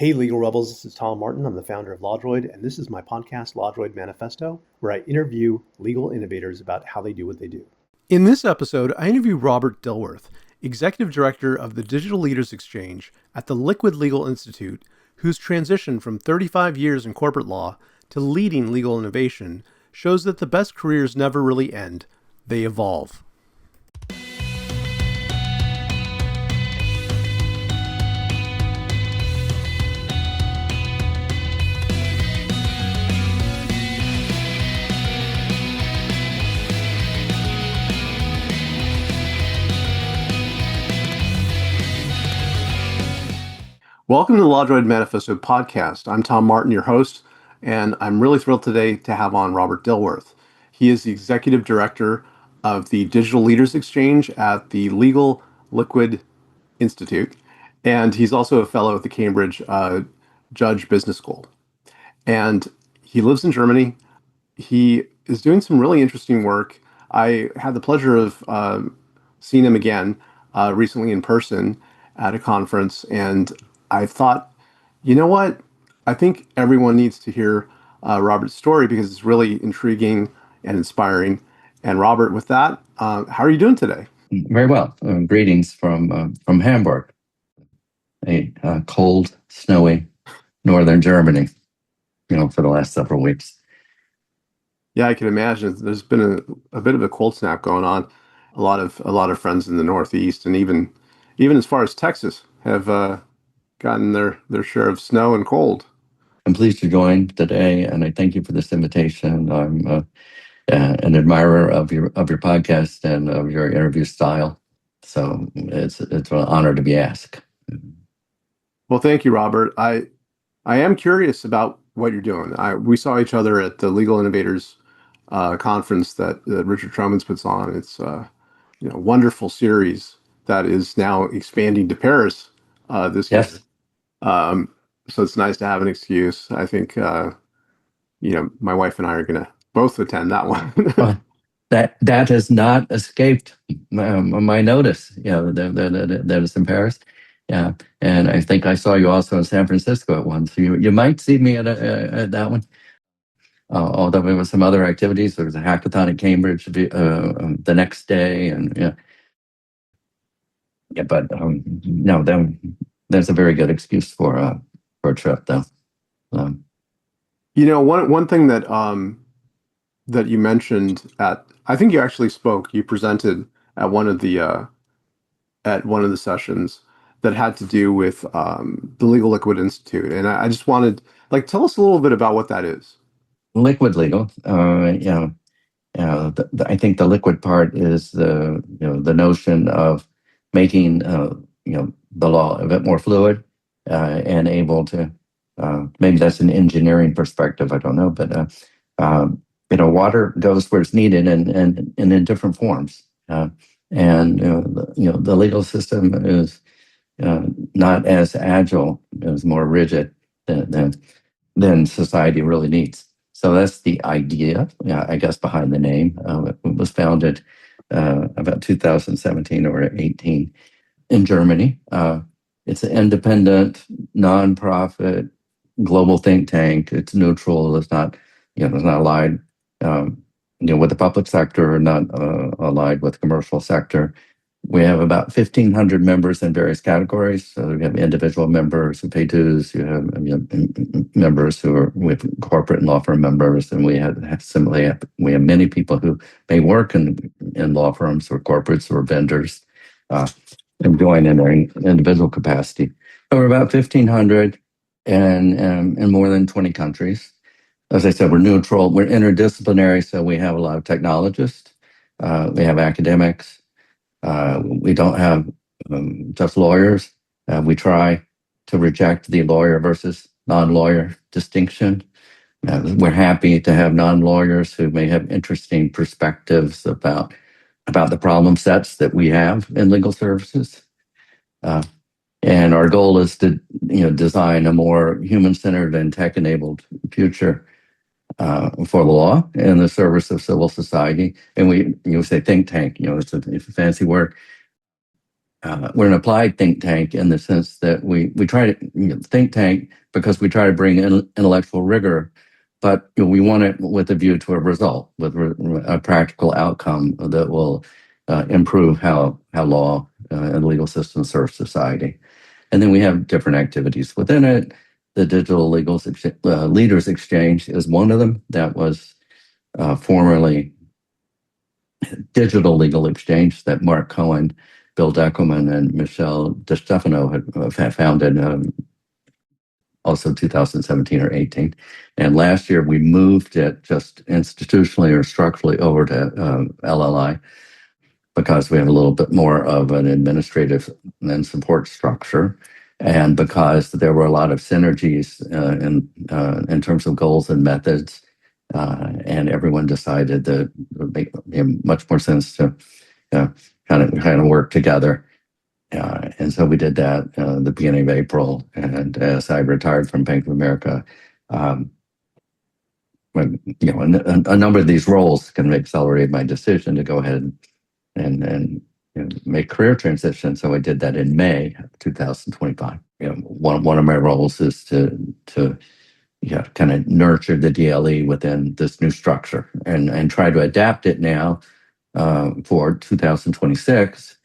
Hey, Legal Rebels, this is Tom Martin. I'm the founder of LawDroid, and this is my podcast, LawDroid Manifesto, where I interview legal innovators about how they do what they do. In this episode, I interview Robert Dilworth, Executive Director of the Digital Leaders Exchange at the Liquid Legal Institute, whose transition from 35 years in corporate law to leading legal innovation shows that the best careers never really end, they evolve. Welcome to the LawDroid Manifesto podcast. I'm Tom Martin, your host, and I'm really thrilled today to have on Robert Dilworth. He is the Executive Director of the Digital Leaders Exchange at the Legal Liquid Institute, and he's also a fellow at the Cambridge Judge Business School. And he lives in Germany. He is doing some really interesting work. I had the pleasure of seeing him again recently in person at a conference, and I thought, you know what? I think everyone needs to hear Robert's story because it's really intriguing and inspiring. And Robert, with that, how are you doing today? Very well. Greetings from Hamburg, a cold, snowy northern Germany. For the last several weeks. Yeah, I can imagine. There's been a bit of a cold snap going on. A lot of friends in the Northeast, and even as far as Texas, have gotten their share of snow and cold. I'm pleased to join today, and I thank you for this invitation. I'm an admirer of your podcast and of your interview style, so it's an honor to be asked. Well, thank you, Robert. I am curious about what you're doing. We saw each other at the Legal Innovators conference that Richard Tromans puts on. It's a wonderful series that is now expanding to Paris this year. So it's nice to have an excuse. I think, my wife and I are going to both attend that one. That has not escaped my notice. That it's in Paris. Yeah, and I think I saw you also in San Francisco at one. So you might see me at that one. Although there were some other activities, there was a hackathon at Cambridge the next day, and but no, that's a very good excuse for a trip, though. One thing that you mentioned I think you actually spoke. You presented at one of the sessions that had to do with the Legal Liquid Institute, and I just wanted, tell us a little bit about what that is. Liquid legal, I think the liquid part is the notion of making the law a bit more fluid and able to maybe that's an engineering perspective, I don't know, but water goes where it's needed and in different forms, and the legal system is not as agile, is more rigid than society really needs. So that's the idea, I guess, behind the name. It was founded about 2017 or 18 in Germany. It's an independent, nonprofit, global think tank. It's neutral. It's not, it's not allied, with the public sector, or not allied with the commercial sector. We have about 1,500 members in various categories. So we have individual members who pay dues. You have members who are with corporate and law firm members, and we have many people who may work in law firms or corporates or vendors and join in their individual capacity. But we're about 1,500 and in more than 20 countries. As I said, we're neutral. We're interdisciplinary, so we have a lot of technologists. We have academics. We don't have just lawyers. We try to reject the lawyer versus non-lawyer distinction. We're happy to have non-lawyers who may have interesting perspectives about the problem sets that we have in legal services. And our goal is to design a more human-centered and tech-enabled future for the law in the service of civil society. And we say think tank, it's a fancy word. we're an applied think tank in the sense that we try to think tank because we try to bring in intellectual rigor, but we want it with a view to a result, with a practical outcome that will improve how law and legal system serve society. And then we have different activities within it. The Digital Leaders Exchange is one of them. That was formerly Digital Legal Exchange that Mark Cohen, Bill Deckelman, and Michelle DeStefano had founded, also 2017 or 18. And last year we moved it just institutionally or structurally over to LLI because we have a little bit more of an administrative and support structure. And because there were a lot of synergies in terms of goals and methods, and everyone decided that it would make much more sense to kind of work together. And so we did that the beginning of April. And as I retired from Bank of America, a number of these roles kind of accelerated my decision to go ahead and make career transition. So I did that in May of 2025. One of my roles is to kind of nurture the DLE within this new structure and try to adapt it now for 2026,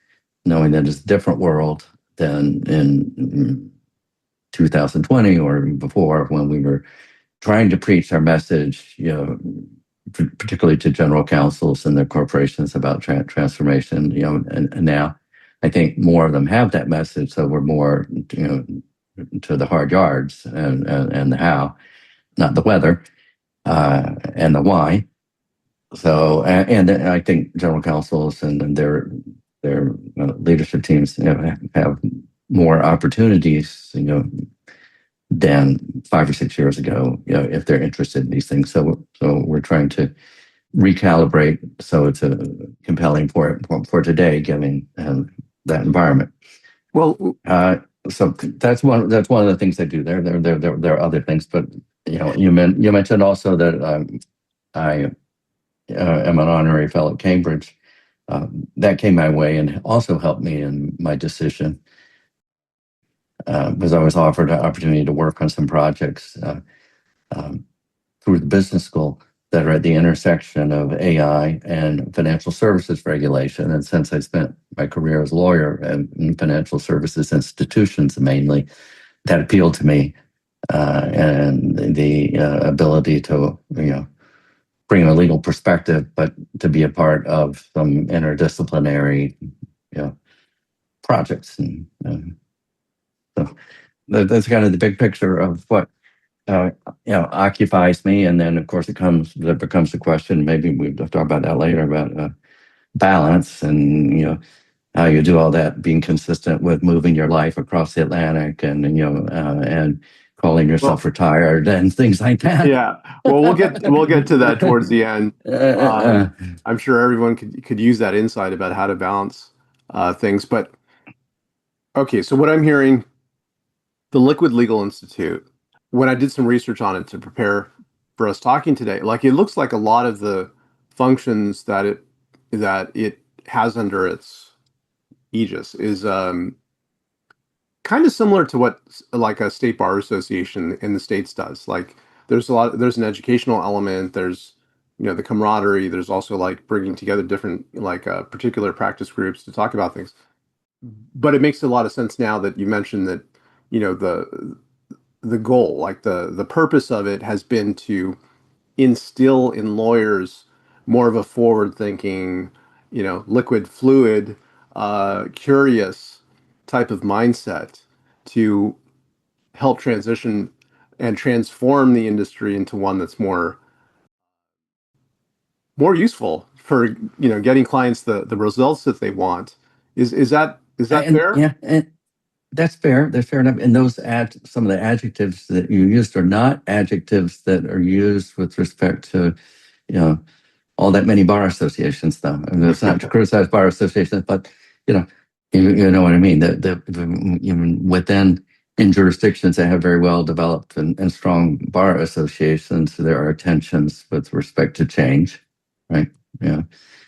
knowing that it's a different world than in 2020 or before when we were trying to preach our message, particularly to general counsels and their corporations about transformation, and now I think more of them have that message. So we're more, to the hard yards and the how, not the whether, and the why. So, and I think general counsels and their leadership teams have more opportunities, than 5 or 6 years ago, if they're interested in these things. So we're trying to recalibrate so it's a compelling for today, given that environment. Well, so that's one of the things I do there. There are other things, but you mentioned also that I am an honorary fellow at Cambridge. That came my way and also helped me in my decision. Because I was offered an opportunity to work on some projects through the business school that are at the intersection of AI and financial services regulation. And since I spent my career as a lawyer in financial services institutions mainly, that appealed to me, and the ability to bring a legal perspective, but to be a part of some interdisciplinary projects. And so that's kind of the big picture of what occupies me. And then of course becomes the question, maybe we'll talk about that later, about balance and how you do all that, being consistent with moving your life across the Atlantic and and calling yourself retired and things like that. Yeah, well, we'll get to that towards the end. I'm sure everyone could use that insight about how to balance things. But okay, so what I'm hearing, the Liquid Legal Institute, when I did some research on it to prepare for us talking today, like it looks like a lot of the functions that it has under its aegis is kind of similar to what like a state bar association in the States does. Like there's an educational element, there's the camaraderie, there's also like bringing together different like particular practice groups to talk about things. But it makes a lot of sense now that you mentioned that the goal, like the purpose of it has been to instill in lawyers more of a forward thinking, liquid fluid, curious type of mindset to help transition and transform the industry into one that's more useful for getting clients the results that they want. Is that fair? Yeah, and that's fair. That's fair enough. And some of the adjectives that you used are not adjectives that are used with respect to all that many bar associations, though. And it's not to criticize bar associations, but you know what I mean. Even within in jurisdictions that have very well developed and strong bar associations, there are tensions with respect to change, right? Yeah.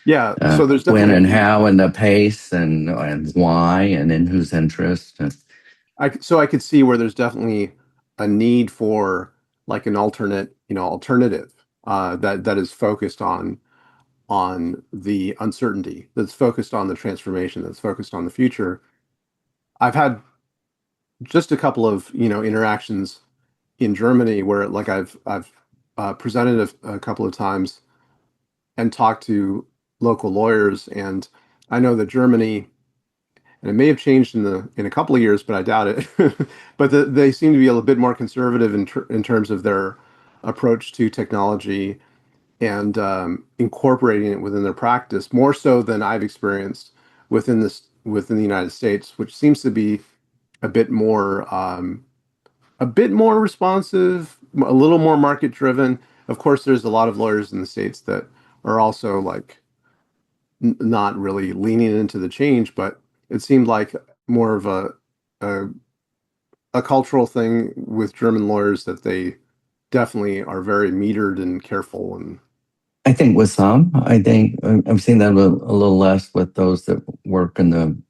Yeah, so there's When definitely a and need. how and the pace and why and in whose interest. And So I could see where there's definitely a need for like an alternative that is focused on the uncertainty, that's focused on the transformation, that's focused on the future. I've had just a couple of interactions in Germany where like I've presented a couple of times and talked to local lawyers, and I know that Germany, and it may have changed in a couple of years, but I doubt it. But they seem to be a little bit more conservative in terms of their approach to technology and incorporating it within their practice more so than I've experienced within the United States, which seems to be a bit more a bit more responsive, a little more market driven. Of course, there's a lot of lawyers in the States that are also like not really leaning into the change, but it seemed like more of a, a cultural thing with German lawyers that they definitely are very metered and careful. And I think with some, I think I've seen that a little less with those that work in the,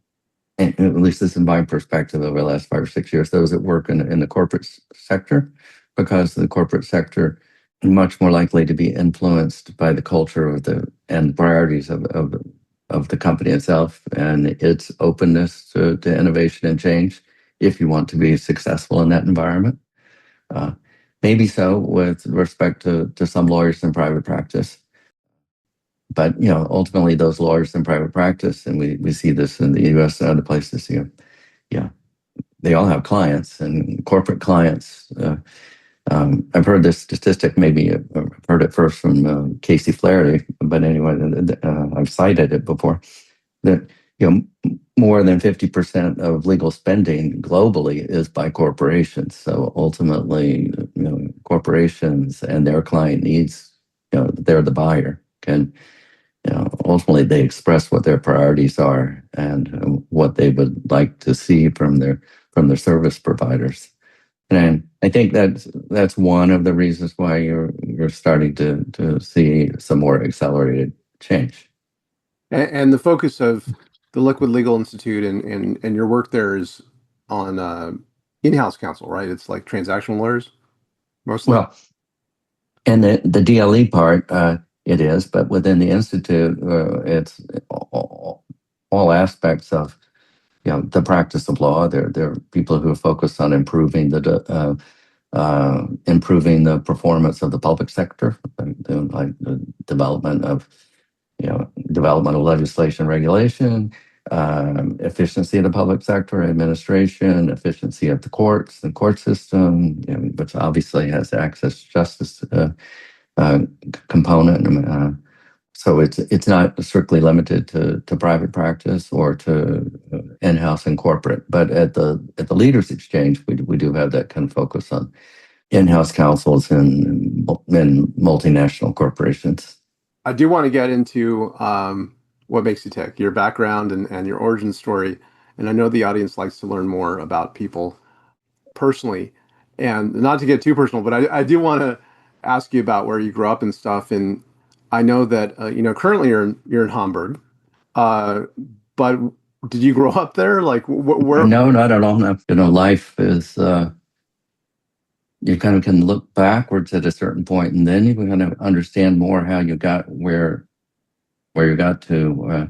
at least this is my perspective over the last 5 or 6 years, those that work in the corporate sector, because the corporate sector is much more likely to be influenced by the culture of the and priorities of the company itself and its openness to innovation and change if you want to be successful in that environment. Uh, Maybe so with respect to some lawyers in private practice. But ultimately, those lawyers in private practice, and we see this in the U.S. and other places. Yeah, they all have clients and corporate clients. I've heard this statistic. Maybe I've heard it first from Casey Flaherty, but anyway, I've cited it before. That more than 50% of legal spending globally is by corporations. So ultimately, corporations and their client needs, they're the buyer. Can ultimately they express what their priorities are and what they would like to see from their service providers. And I think that's one of the reasons why you're starting to see some more accelerated change. and the focus of the Liquid Legal Institute and your work there is on in-house counsel, right? It's like transactional lawyers mostly. Well, and the DLE part, it is, but within the institute, it's all aspects of the practice of law. There are people who are focused on improving the performance of the public sector, like the development of legislation, regulation, efficiency of the public sector, administration, efficiency of the courts, the court system, which obviously has access to justice uh, component. So it's not strictly limited to private practice or to in-house and corporate. But at the Leaders Exchange, we do have that kind of focus on in-house counsels and multinational corporations. I do want to get into what makes you tick, your background and your origin story. And I know the audience likes to learn more about people personally. And not to get too personal, but I do want to ask you about where you grew up and stuff. And I know that currently you're in Hamburg, uh, but did you grow up there? Like where? No, not at all. No. Life is you kind of can look backwards at a certain point, and then you can kind of understand more how you got where you got to.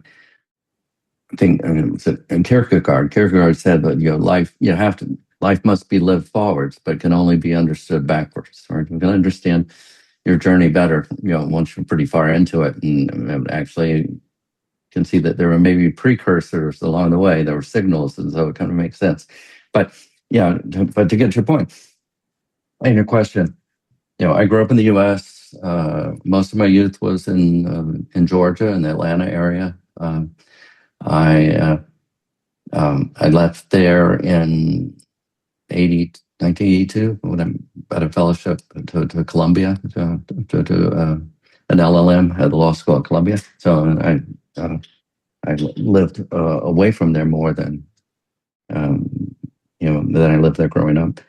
I think it's and Kierkegaard said that life must be lived forwards, but can only be understood backwards. Right? You can understand your journey better, once you're pretty far into it, and actually can see that there were maybe precursors along the way. There were signals, and so it kind of makes sense. But yeah, but to get to your point and your question, I grew up in the U.S. Most of my youth was in Georgia, in the Atlanta area. I left there in 1982 when I got a fellowship to Columbia to an LLM at the law school at Columbia. So I lived away from there more um, than I lived there growing up.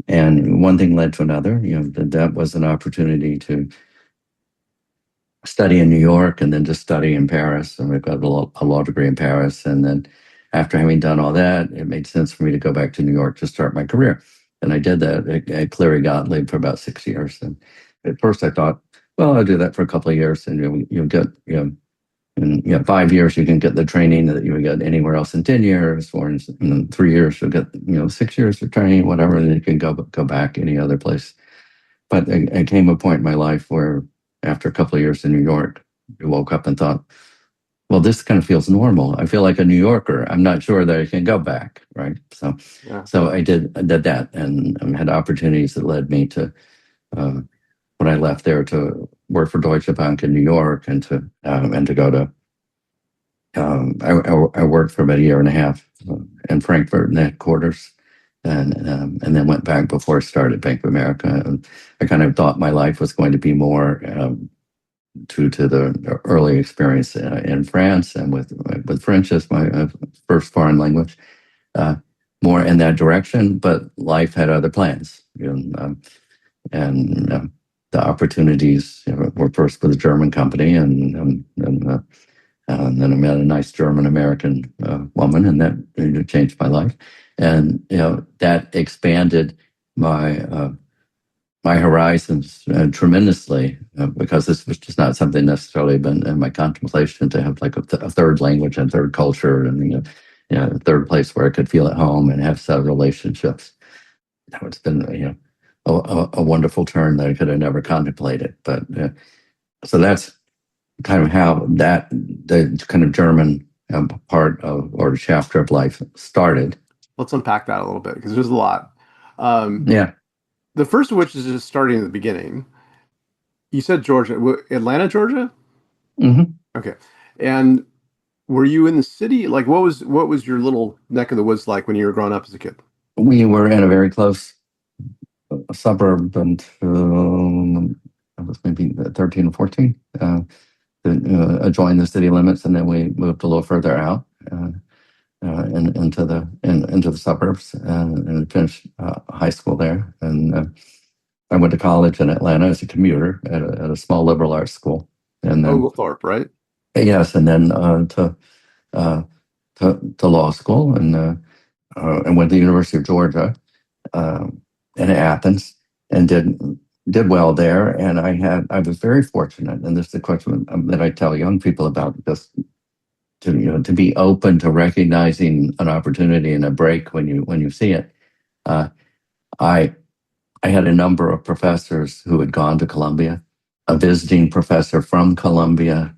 And one thing led to another. That was an opportunity to study in New York and then just study in Paris. And we've got a law degree in Paris. And then after having done all that, it made sense for me to go back to New York to start my career. And I did that at Cleary Gottlieb for about 6 years. And at first I thought, well, I'll do that for a couple of years and you'll get, in 5 years, you can get the training that you would get anywhere else in 10 years, or in 3 years, you'll get, 6 years of training, whatever, and then you can go back any other place. But it came a point in my life where after a couple of years in New York, I woke up and thought, well, this kind of feels normal. I feel like a New Yorker. I'm not sure that I can go back, right? So, Yeah. so I did that, and had opportunities that led me to uh, when I left there to work for Deutsche Bank in New York, and to go to I worked for about a year and a half in Frankfurt in the headquarters, and then went back before I started Bank of America. And I kind of thought my life was going to be more due to the early experience in France and with French as my first foreign language, uh, more in that direction. But life had other plans, and the opportunities were first with a German company, and then I met a nice German American woman, and that changed my life. And that expanded my my horizons tremendously, because this was just not something necessarily been in my contemplation to have like a third language and third culture, and a third place where I could feel at home and have set relationships. That has been a wonderful turn that I could have never contemplated. But so that's kind of how the kind of German part of, or chapter of life started. Let's unpack that a little bit because there's a lot. Um, Yeah. the first of which is just starting at the beginning. You said Georgia, Atlanta, Georgia? Hmm. Okay. And were you in the city? Like, what was your little neck of the woods like when you were growing up as a kid? We were in a very close suburb until I was maybe 13 or 14, adjoined the city limits, and then we moved a little further out into the suburbs, and finished high school there. And I went to college in Atlanta as a commuter at a small liberal arts school, and then Oglethorpe, right? yes, and then uh, to law school, and went to the University of Georgia in Athens, and did well there. And I was very fortunate, and this is the question that I tell young people about, just to be open to recognizing an opportunity and a break when you see it. Uh, I I had a number of professors who had gone to Columbia, a visiting professor from Columbia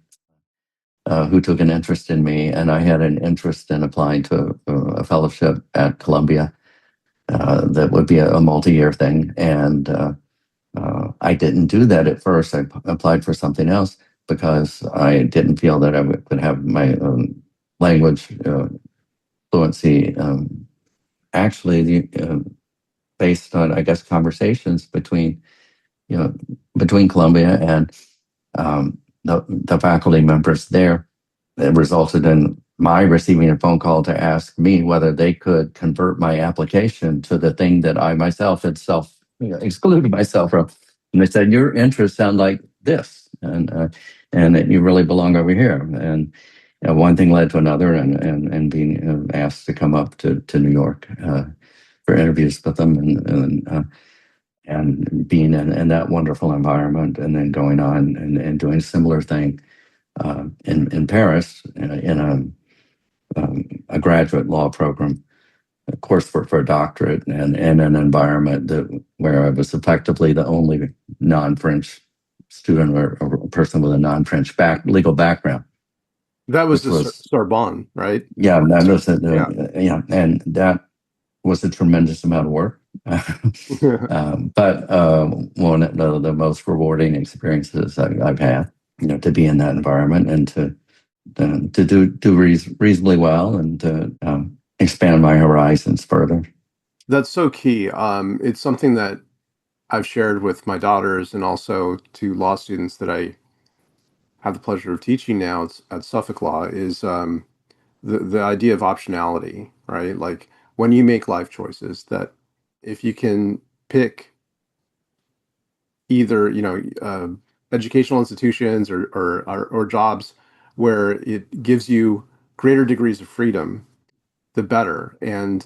who took an interest in me, and I had an interest in applying to a fellowship at Columbia that would be a multi-year thing. And I didn't do that at first. I applied for something else because I didn't feel that I could have my language fluency. Actually, based on, I guess, conversations you know between Columbia and the faculty members there, it resulted in my receiving a phone call to ask me whether they could convert my application to the thing that I myself had excluded myself from. And they said, "Your interests sound like this, and that you really belong over here." And one thing led to another, and being asked to come up to New York for interviews with them, and being in that wonderful environment, and then going on and doing a similar thing in Paris in a graduate law program, of course, for a doctorate, and in an environment where I was effectively the only non-French student, or a person with a non-French legal background, That was which the was, Sorbonne, right? yeah, that was Yeah. yeah, and that was a tremendous amount of work. But one of the most rewarding experiences I've had, to be in that environment, and to do reasonably well, and to expand my horizons further. That's so key. It's something that I've shared with my daughters and also to law students that I have the pleasure of teaching now at Suffolk Law is the idea of optionality, right? Like when you make life choices, that if you can pick either, educational institutions or jobs where it gives you greater degrees of freedom, the better. And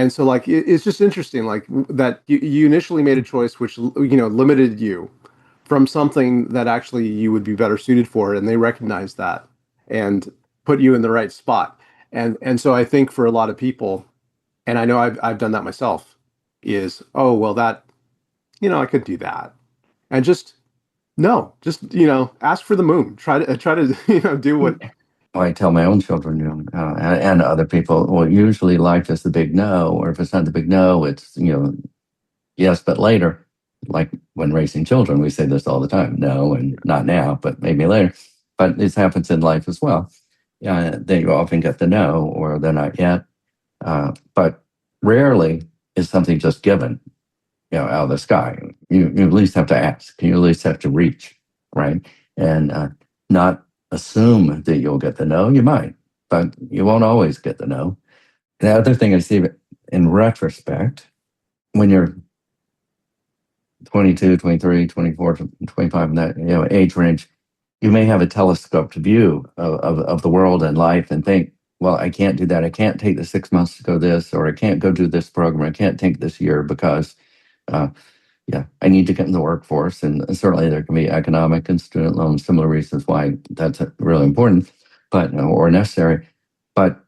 so like it's just interesting like that you initially made a choice which limited you from something that actually you would be better suited for, and they recognized that and put you in the right spot. And so I think for a lot of people, and I know I've done that myself, is, oh well, that, I could do that. And just no, just ask for the moon. Try to do what. I tell my own children, and other people, well, usually life is the big no, or if it's not the big no, it's, yes, but later. Like when raising children, we say this all the time, no, and not now, but maybe later. But this happens in life as well. They often get the no, or they're not yet. But rarely is something just given, out of the sky. You at least have to ask. You at least have to reach, right? And not assume that you'll get the no. You might, but you won't always get the no. The other thing I see in retrospect, when you're 22, 23, 24, 25, in that age range, you may have a telescoped view of the world and life and think, well, I can't do that. I can't take the 6 months to go this, or I can't go do this program. I can't take this year because uh, I need to get in the workforce. And certainly there can be economic and student loans, similar reasons why that's really important, but or necessary. But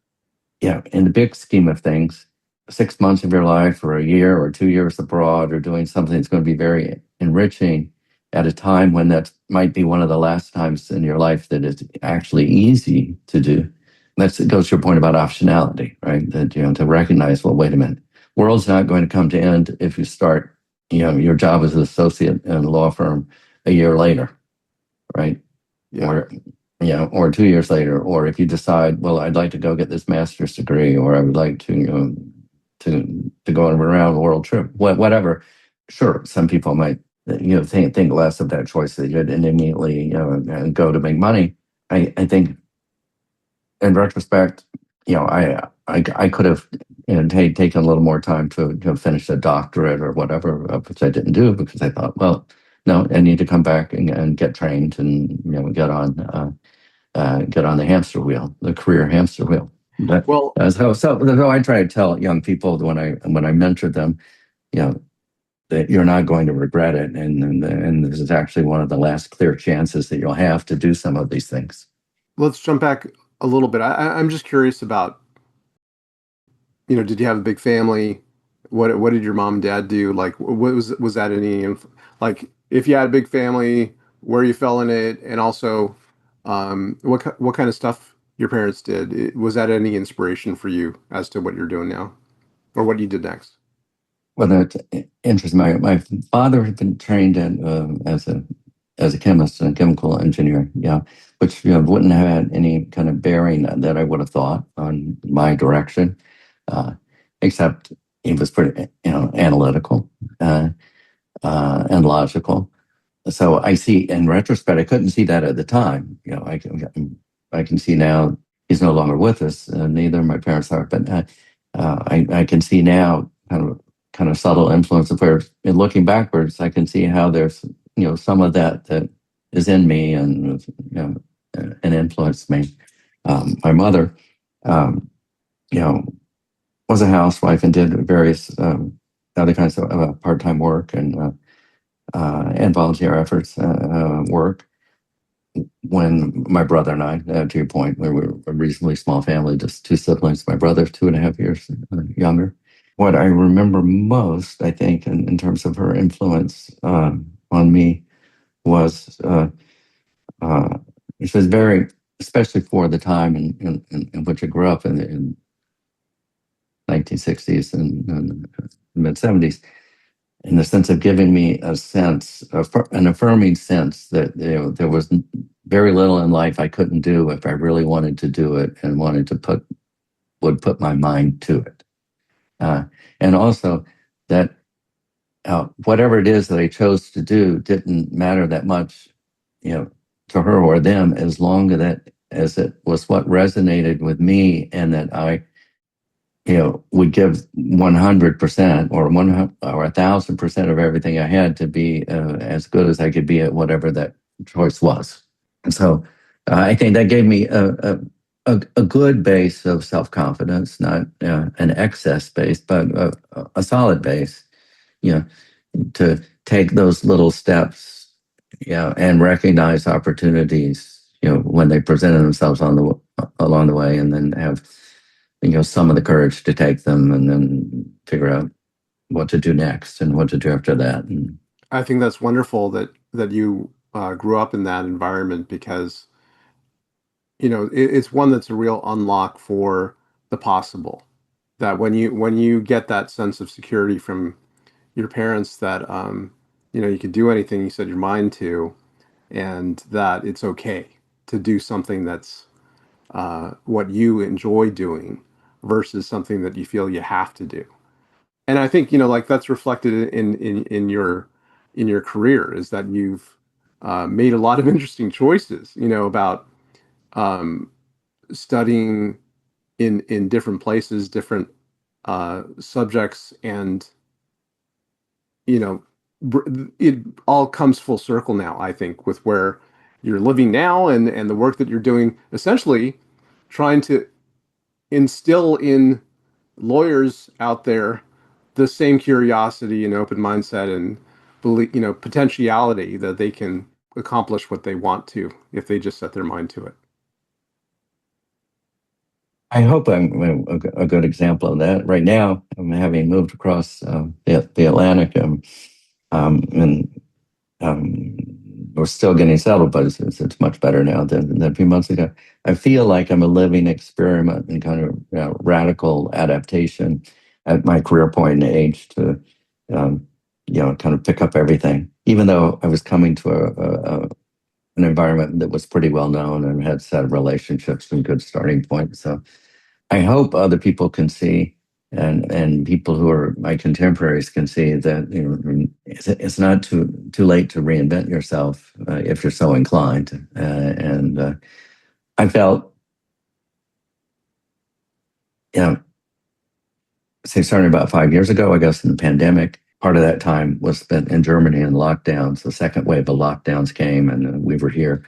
in the big scheme of things, 6 months of your life or a year or 2 years abroad or doing something that's going to be very enriching at a time when that might be one of the last times in your life that it's actually easy to do. It goes to your point about optionality, right? That, to recognize, well, wait a minute, world's not going to come to end if you start, your job as an associate in a law firm a year later, right? Yeah. Or 2 years later, or if you decide, well, I'd like to go get this master's degree, or I would like to, to go on a round the world trip, whatever. Sure, some people might, think less of that choice that you'd immediately, go to make money. I think, in retrospect, I could have, taken a little more time to finish a doctorate or whatever, which I didn't do because I thought, well, no, I need to come back and get trained and get on the hamster wheel, the career hamster wheel. But Well, so I try to tell young people when I mentor them, that you're not going to regret it, and this is actually one of the last clear chances that you'll have to do some of these things. let's jump back a little bit. I'm just curious about, did you have a big family? What did your mom and dad do? Like, what was that any like if you had a big family, where you fell in it, and also, what kind of stuff your parents did? Was that any inspiration for you as to what you're doing now, or what you did next? Well, that's interesting. My father had been trained as a chemist and chemical engineer, which wouldn't have had any kind of bearing that I would have thought on my direction, uh, except he was pretty analytical and logical. So I see in retrospect, I couldn't see that at the time. I can see now he's no longer with us. Neither of my parents are, but I can see now kind of subtle influence of where, in looking backwards, I can see how there's some of that is in me and and influenced me. My mother, um, you know, was a housewife and did various other kinds of part-time work and volunteer efforts work. When my brother and I, to your point, we were a reasonably small family, just two siblings. My brother's 2.5 years younger. What I remember most, I think, in terms of her influence on me was she was very, especially for the time in which I grew up in 1960s and mid 70s, in the sense of giving me a sense, an affirming sense that there was very little in life I couldn't do if I really wanted to do it and would put my mind to it. And also that whatever it is that I chose to do didn't matter that much, to her or them, as long as it was what resonated with me, and that I would give 100% or 1,000% of everything I had to be as good as I could be at whatever that choice was. And so I think that gave me a good base of self confidence, not an excess base, but a solid base. You know, to take those little steps, and recognize opportunities, when they presented themselves along the way, and then have some of the courage to take them, and then figure out what to do next and what to do after that. And I think that's wonderful that you grew up in that environment because it's one that's a real unlock for the possible. That when you get that sense of security from your parents that you can do anything you set your mind to, and that it's okay to do something that's what you enjoy doing versus something that you feel you have to do. And I think like that's reflected in your career is that you've made a lot of interesting choices. About um, studying in different places, different subjects, and you know it all comes full circle now. I think with where you're living now and the work that you're doing, essentially trying to instill in lawyers out there the same curiosity and open mindset and believe, potentiality that they can accomplish what they want to if they just set their mind to it. I hope I'm a good example of that. Right now, I'm having moved across the Atlantic, and um, we're still getting settled, but it's much better now than a few months ago. I feel like I'm a living experiment in kind of radical adaptation at my career point and age to, um, kind of pick up everything. Even though I was coming to an environment that was pretty well known and had set of relationships and good starting point. So I hope other people can see, and people who are my contemporaries can see that it's not too late to reinvent yourself if you're so inclined. And I felt, you know, say starting about 5 years ago, I guess in the pandemic. Part of that time was spent in Germany in lockdowns. The second wave of lockdowns came, and we were here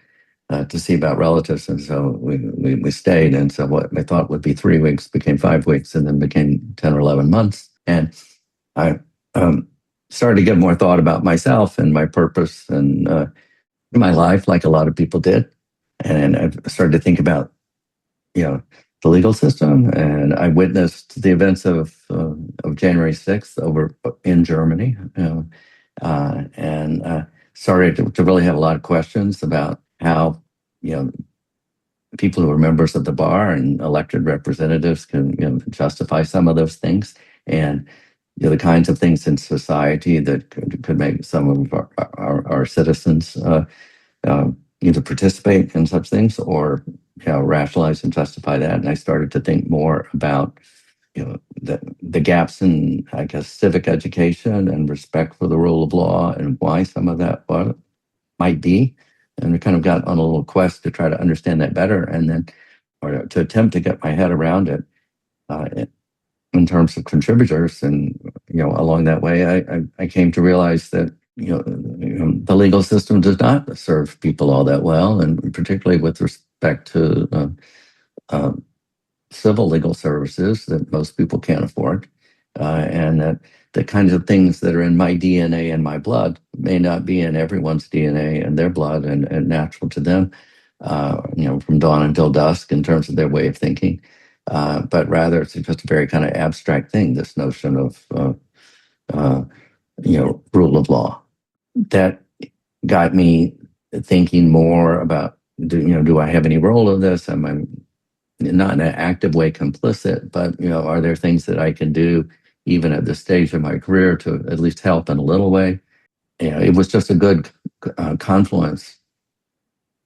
to see about relatives. And so we stayed. And so what I thought would be 3 weeks became 5 weeks, and then became 10 or 11 months. And I started to give more thought about myself and my purpose and my life, like a lot of people did. And I started to think about, the legal system. And I witnessed the events of January 6th over in Germany, and started to really have a lot of questions about how, you know, people who are members of the bar and elected representatives can, justify some of those things, and the kinds of things in society that could make some of our citizens either participate in such things or rationalize and justify that. And I started to think more about the gaps in, I guess, civic education and respect for the rule of law, and why some of that might be. And I kind of got on a little quest to try to understand that better, and then or to attempt to get my head around it uh, in terms of contributors. And along that way, I came to realize that the legal system does not serve people all that well, and particularly with respect to uh, civil legal services that most people can't afford, and that the kinds of things that are in my DNA and my blood may not be in everyone's DNA and their blood and natural to them, from dawn until dusk in terms of their way of thinking. But rather, it's just a very kind of abstract thing, this notion of, uh, rule of law. That got me thinking more about, do I have any role in this? Am I not in an active way complicit, but are there things that I can do even at this stage of my career to at least help in a little way? It was just a good confluence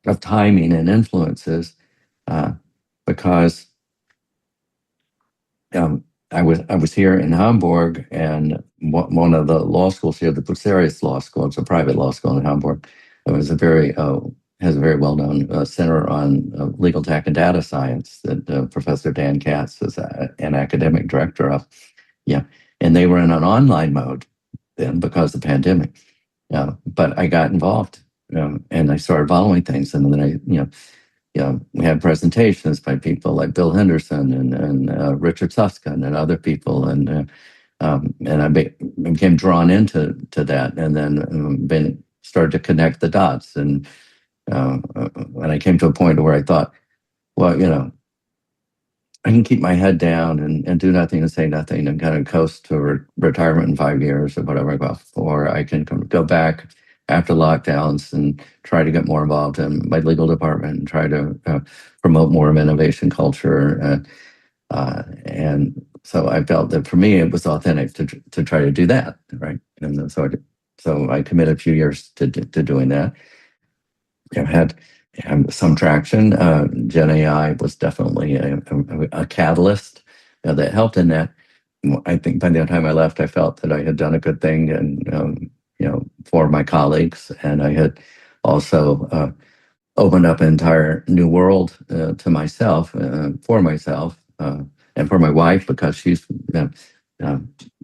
of timing and influences, uh, because I was here in Hamburg, and one of the law schools here, the Bucerius Law School, it's a private law school in Hamburg. It was a very has a very well-known center on legal tech and data science that Professor Dan Katz is an academic director of. Yeah, and they were in an online mode then because of the pandemic. Yeah, but I got involved, and I started following things, and then we had presentations by people like Bill Henderson and Richard Susskind and other people, and I became drawn into that, and then been started to connect the dots, and when I came to a point where I thought, well, I can keep my head down and do nothing and say nothing and kind of coast to retirement in 5 years or whatever, or I can go back after lockdowns and try to get more involved in my legal department and try to promote more of innovation culture. And so I felt that for me, it was authentic to try to do that, right? And so I committed a few years to doing that. I've had some traction. Gen AI was definitely a catalyst that helped in that. I think by the time I left, I felt that I had done a good thing, and for my colleagues, and I had also opened up an entire new world to myself, for myself, and for my wife, because she's uh,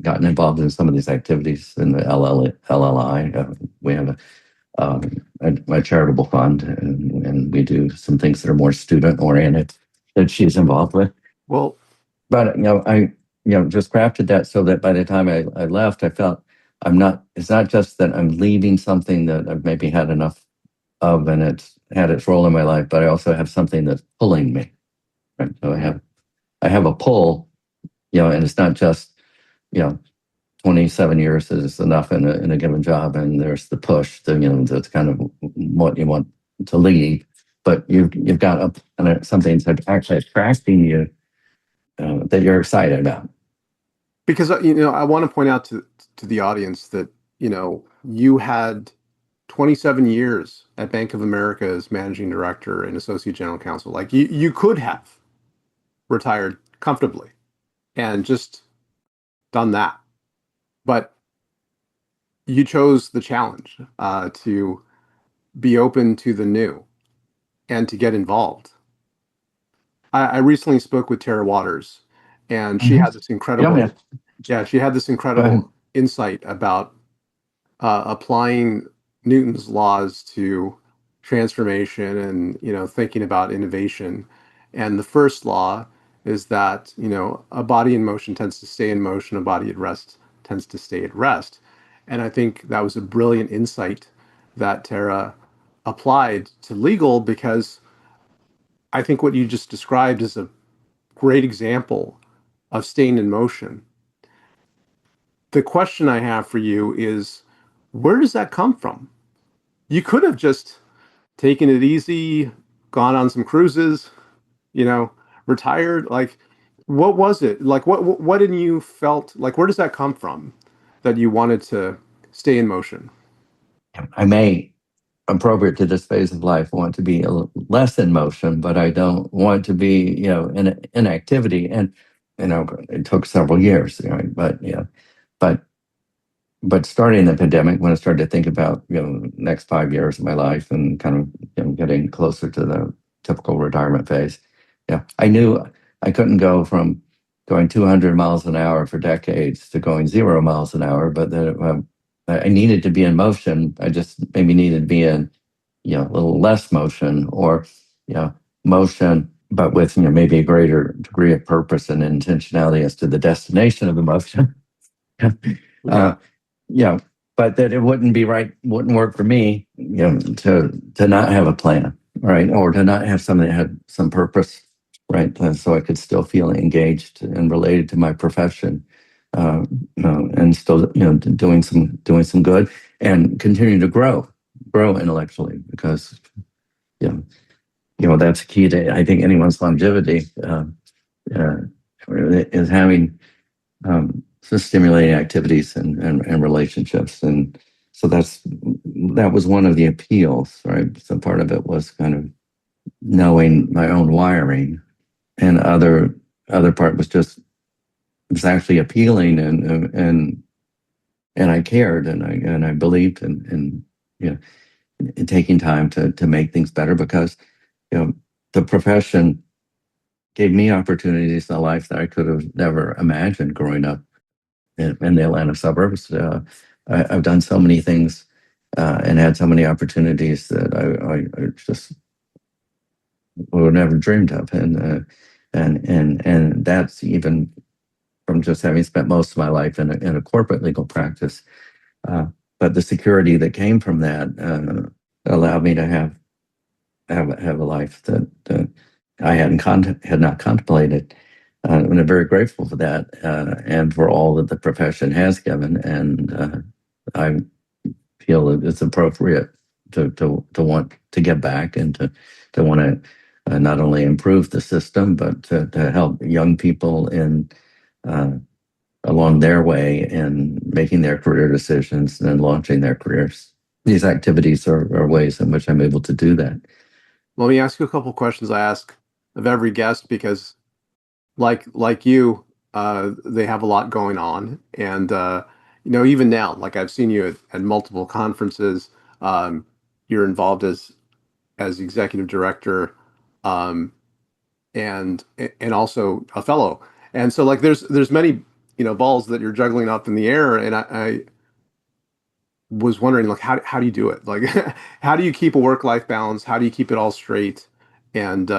gotten involved in some of these activities in the LLI. We have a charitable fund, and we do some things that are more student oriented that she's involved with. Well, But I just crafted that so that by the time I left, I felt it's not just that I'm leaving something that I've maybe had enough of and it's had its role in my life, but I also have something that's pulling me. Right? So I have a pull, and it's not just, you know, 27 years is enough in a given job, and there's the push, that's kind of what you want to lead, but you've got something that's actually attracting you, that you're excited about. because I want to point out to the audience that you had 27 years at Bank of America as managing director and associate general counsel. Like you could have retired comfortably and just done that, but you chose the challenge to be open to the new and to get involved. I recently spoke with Tara Waters, and she Mhm. had this Yeah, yeah. incredible, yeah, she had this Go ahead. incredible insight about applying Newton's laws to transformation and thinking about innovation. And the first law is that a body in motion tends to stay in motion, a body at rest tends to stay at rest. And I think that was a brilliant insight that Tara applied to legal, because I think what you just described is a great example of staying in motion. The question I have for you is, where does that come from? You could have just taken it easy, gone on some cruises, you know, retired. Like, what was it? Like, what in you felt like? Where does that come from that you wanted to stay in motion? I may, appropriate to this phase of life, want to be less in motion, but I don't want to be, in activity. And it took several years, but but starting the pandemic, when I started to think about next 5 years of my life and kind of getting closer to the typical retirement phase, I knew I couldn't go from going 200 miles an hour for decades to going 0 miles an hour, but that I needed to be in motion. I just maybe needed to be in a little less motion, or motion, but with maybe a greater degree of purpose and intentionality as to the destination of the motion. uh, Yeah. yeah, but that it wouldn't work for me, to not have a plan, right, or to not have something that had some purpose, right, and so I could still feel engaged and related to my profession, and still, doing some good and continuing to grow intellectually, because that's key to, I think, anyone's longevity, uh, is having some stimulating activities and relationships. And so that was one of the appeals, right? So part of it was kind of knowing my own wiring, and other part was just, it was actually appealing, and I cared, and I believed, and taking time to make things better, because the profession gave me opportunities in life that I could have never imagined growing up in the Atlanta suburbs. I've done so many things and had so many opportunities that I just would have never dreamed of, and that's even from just having spent most of my life in a corporate legal practice. Uh, but the security that came from that allowed me to have a life that I had not contemplated. And I'm very grateful for that, and for all that the profession has given. And I feel that it's appropriate to want to give back, and to want to not only improve the system, but to help young people in uh, along their way in making their career decisions and launching their careers. These activities are ways in which I'm able to do that. Let me ask you a couple questions I ask of every guest because, like you, they have a lot going on, and even now, like I've seen you at multiple conferences. Um, you're involved as executive director, um, and also a fellow. And so like there's many balls that you're juggling up in the air, and I was wondering like how do you do it? Like how do you keep a work-life balance? How do you keep it all straight and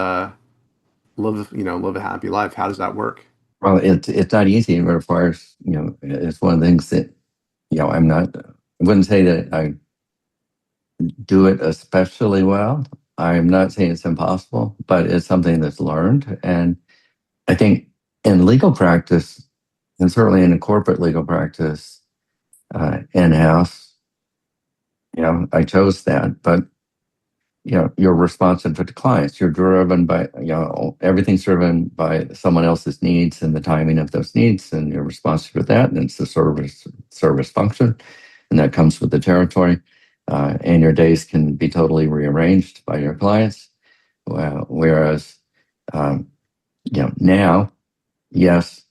live a happy life? How does that work? Well, it's not easy. It requires, it's one of the things that, I'm not, I wouldn't say that I do it especially well. I'm not saying it's impossible, but it's something that's learned. And I think in legal practice, and certainly in a corporate legal practice, in-house, I chose that. But you're responsive to the clients. You're driven by, everything's driven by someone else's needs and the timing of those needs, and you're responsive to that. And it's the service function, and that comes with the territory. And your days can be totally rearranged by your clients. Whereas, um, now, yes,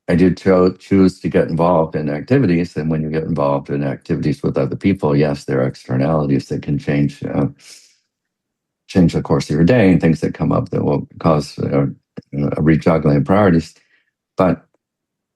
I do choose to get involved in activities, and when you get involved in activities with other people, yes, there are externalities that can change the course of your day, and things that come up that will cause a rejuggling of priorities. But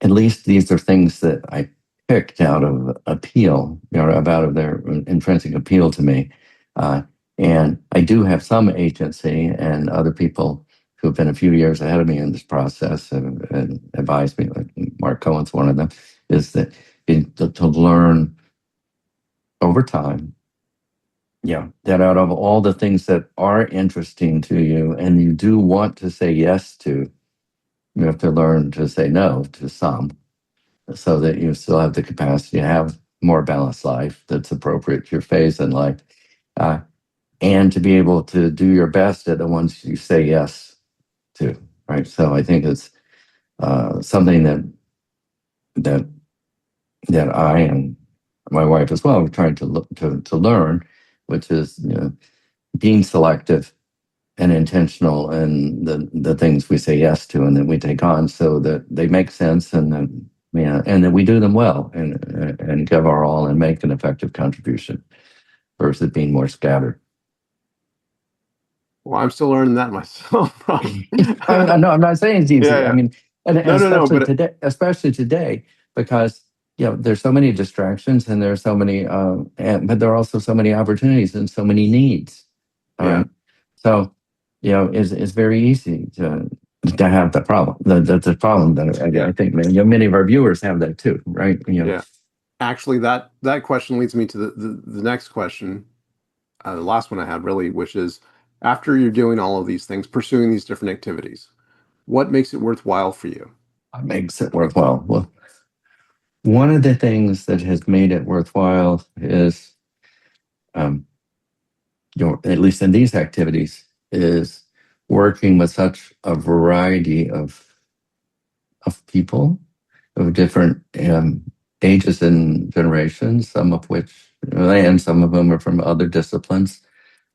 at least these are things that I picked out of appeal, out of their intrinsic appeal to me. Uh, and I do have some agency, and other people who've been a few years ahead of me in this process and advised me, like Mark Cohen's one of them, is that to learn over time, that out of all the things that are interesting to you and you do want to say yes to, you have to learn to say no to some, so that you still have the capacity to have more balanced life that's appropriate to your phase in life, uh, and to be able to do your best at the ones you say yes to. Right. So I think it's something that that I and my wife as well are trying to learn, which is being selective and intentional in the things we say yes to and that we take on, so that they make sense, and that we do them well, and give our all and make an effective contribution, versus being more scattered. Well, I'm still learning that myself, probably. No, I'm not saying it's Yeah, easy. I yeah. mean, and No, no, no. But especially today, because there's so many distractions, and there's so many, but there are also so many opportunities and so many needs. All yeah, right, so it's very easy to have the problem. The problem that I yeah, think many of our viewers have that too, right? yeah. Actually, that question leads me to the next question, the last one I had really, which is after you're doing all of these things, pursuing these different activities, what makes it worthwhile for you? What makes it worthwhile? Well, one of the things that has made it worthwhile is, um, at least in these activities, is working with such a variety of people of different ages and generations, some of which, and some of them are from other disciplines.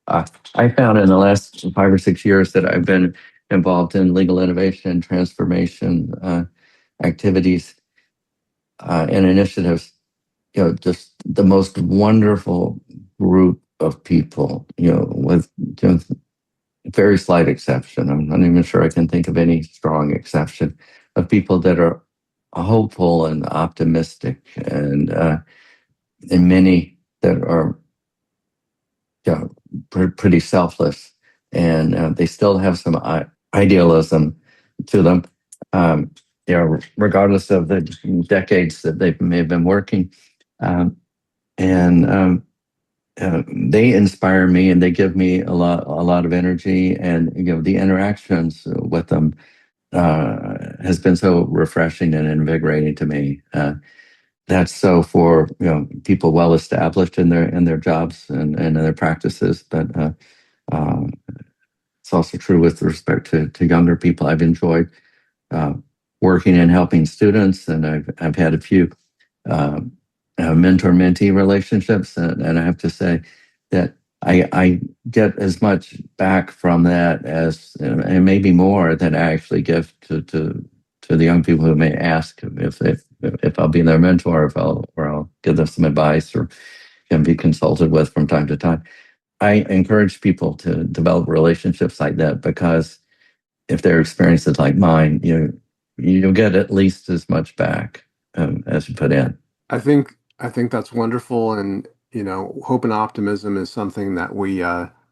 I found in the last 5 or 6 years that I've been involved in legal innovation and transformation activities and initiatives, just the most wonderful group of people, with very slight exception. I'm not even sure I can think of any strong exception of people that are hopeful and optimistic, and many that are pretty selfless, and they still have some idealism to them. Um, Regardless of the decades that they may have been working, and they inspire me, and they give me a lot of energy, and the interactions with them has been so refreshing and invigorating to me. That's so for people well established in their jobs and in their practices, but uh, it's also true with respect to younger people. I've enjoyed uh, working and helping students, and I've had a few uh, mentor-mentee relationships, and I have to say that I get as much back from that as, and maybe more than I actually give to the young people who may ask if I'll be their mentor, or I'll give them some advice, or can be consulted with from time to time. I encourage people to develop relationships like that, because if their experience is like mine, you'll get at least as much back as you put in. I think that's wonderful, and hope and optimism is something that we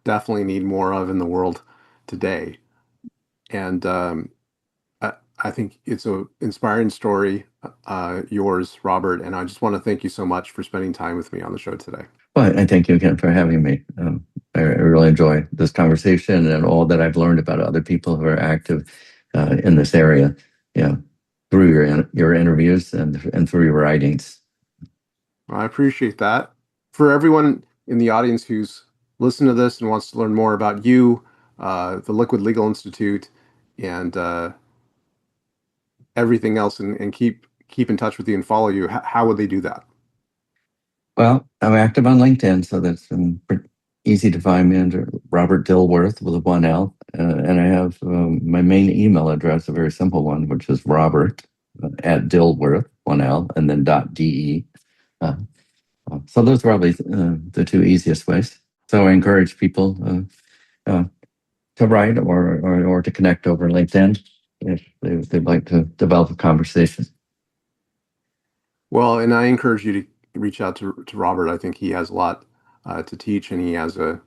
definitely need more of in the world today. And I think it's an inspiring story, yours, Robert. And I just want to thank you so much for spending time with me on the show today. Well, I thank you again for having me. I really enjoy this conversation and all that I've learned about other people who are active in this area, through your interviews and through your writings. I appreciate that. For everyone in the audience who's listened to this and wants to learn more about you, the Liquid Legal Institute, and everything else, and keep in touch with you and follow you, how would they do that? Well, I'm active on LinkedIn, so that's easy to find me under Robert Dilworth with a 1L. And I have my main email address, a very simple one, which is Robert at Dilworth, 1L, and then .de. So those are probably the two easiest ways. So I encourage people to write or to connect over LinkedIn if they'd like to develop a conversation. Well, and I encourage you to reach out to Robert. I think he has a lot to teach, and he has a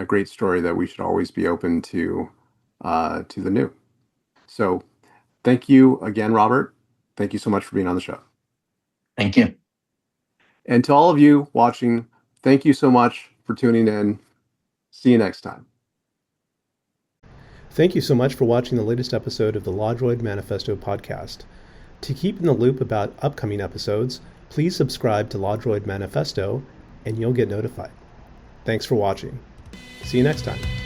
great story that we should always be open to the new. So thank you again, Robert. Thank you so much for being on the show. Thank you. And to all of you watching, thank you so much for tuning in. See you next time. Thank you so much for watching the latest episode of the LawDroid Manifesto podcast. To keep in the loop about upcoming episodes, please subscribe to LawDroid Manifesto and you'll get notified. Thanks for watching. See you next time.